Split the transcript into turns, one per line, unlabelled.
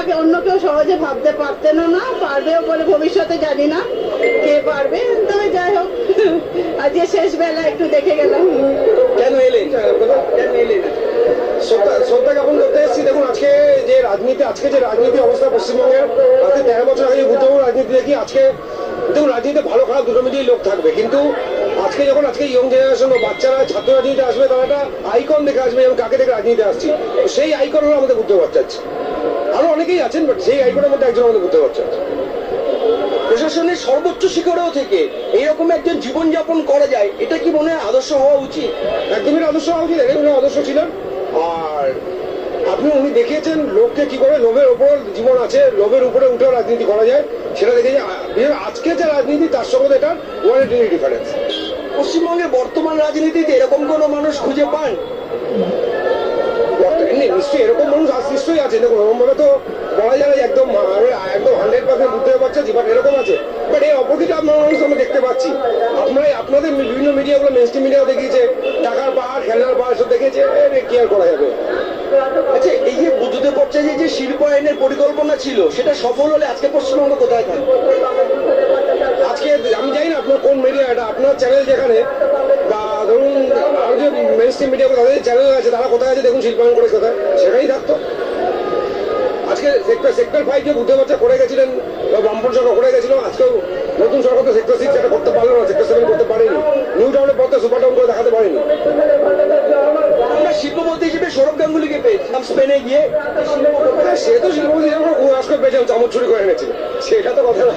আগে অন্য কেউ সহজে ভাবতে পারতেন না, পারবেও বলে ভবিষ্যতে জানি না কে পারবে, তবে যাই হোক আজকে শেষ বেলা একটু দেখে গেলাম।
কেন এলেন? কেন এলেন? শ্রদ্ধা জ্ঞাপন করতে এসেছি। দেখুন আজকে যে রাজনীতি অবস্থা পশ্চিমবঙ্গের, আজকে 13 বছর আগে ভূতপূর্ব রাজনীতি দেখি, আজকে দেখুন রাজনীতিতে ভালো খারাপ দুটো মিলিয়ে লোক থাকবে, কিন্তু আজকে যখন ইয়ং জেনারেশন ও বাচ্চারা ছাত্র রাজনীতিতে আসবে, তারা একটা আইকন দেখে আসবে, এবং কাকে দেখে রাজনীতিতে আসছি, তো সেই আইকন হলো আমাদের বুদ্ধ বাচ্চাচ্ছে। আরো অনেকেই আছেন, বাট সেই আইকনের মধ্যে একজন আমাদের বুদ্ধ বাচ্চাচ্ছে।
প্রশাসনের সর্বোচ্চ শিখরেও থেকে এইরকম একজন জীবনযাপন করা যায়, এটা কি মনে হয় আদর্শ হওয়া উচিত?
একদমই আদর্শ হওয়া উচিত, উনি আদর্শ ছিলেন। আর উনি দেখিয়েছেন লোককে কি করে লোভের ওপর জীবন আছে, লোভের উপরে উঠেও রাজনীতি করা যায়, সেটা দেখেছি। আজকে যে রাজনীতি তার সঙ্গে এটার ওয়ান ডিফারেন্স।
পশ্চিমবঙ্গের বর্তমান রাজনীতিতে এরকম কোন মানুষ খুঁজে পান?
নিশ্চয়ই এরকম মানুষ নিশ্চয়ই আছে। দেখুন ওরকম ভাবে তো বলা যায় না একদম 100% বুঝতে পারছে, বাট এরকম আছে। বাট এই অপোজিট মানুষ আমরা দেখতে পাচ্ছি। আপনাদের বিভিন্ন মিডিয়াগুলো, মেনস্ট্রিম মিডিয়াও দেখিয়েছে টাকার পাহাড়, খেলার পাহাড় সব দেখেছে, কি আর করা যাবে।
আচ্ছা, এই যে বুদ্ধদেব ভট্টাচার্যের যে শিল্পায়নের পরিকল্পনা ছিল, সেটা সফল হলে আজকে পশ্চিমবঙ্গ কোথায় থাকবে?
আজকে আমি জানি না আপনার কোন মিডিয়া, এটা আপনার চ্যানেল যেখানে, বা ধরুন আরো যে মেনস্ট্রিম মিডিয়া তাদের চ্যানেল আছে, তারা কোথায় আছে দেখুন, শিল্পায়ন করে কোথায়, সেখানেই থাকতো। আজকে সেক্টর 5 যে বুদ্ধ বাচ্চা করে গেছিলেন, বা বামপন সরকার করে গেছিল, আজকেও নতুন সরকার তো সেক্টর 6 এটা করতে পারলো না, সেক্টর 7 করতে পারেনি, নিউ টাউনের পথে সুপার টাউন করে দেখাতে পারেনি।
আমরা শিল্পপতি হিসেবে সৌরভ গাঙ্গুলিকে পেয়েছিলাম স্পেনে গিয়ে।
সে তো শিল্পপতি হিসেবে পেয়েছিলাম, চামচ চুরি করে এনেছিল, সেটা তো কথা না।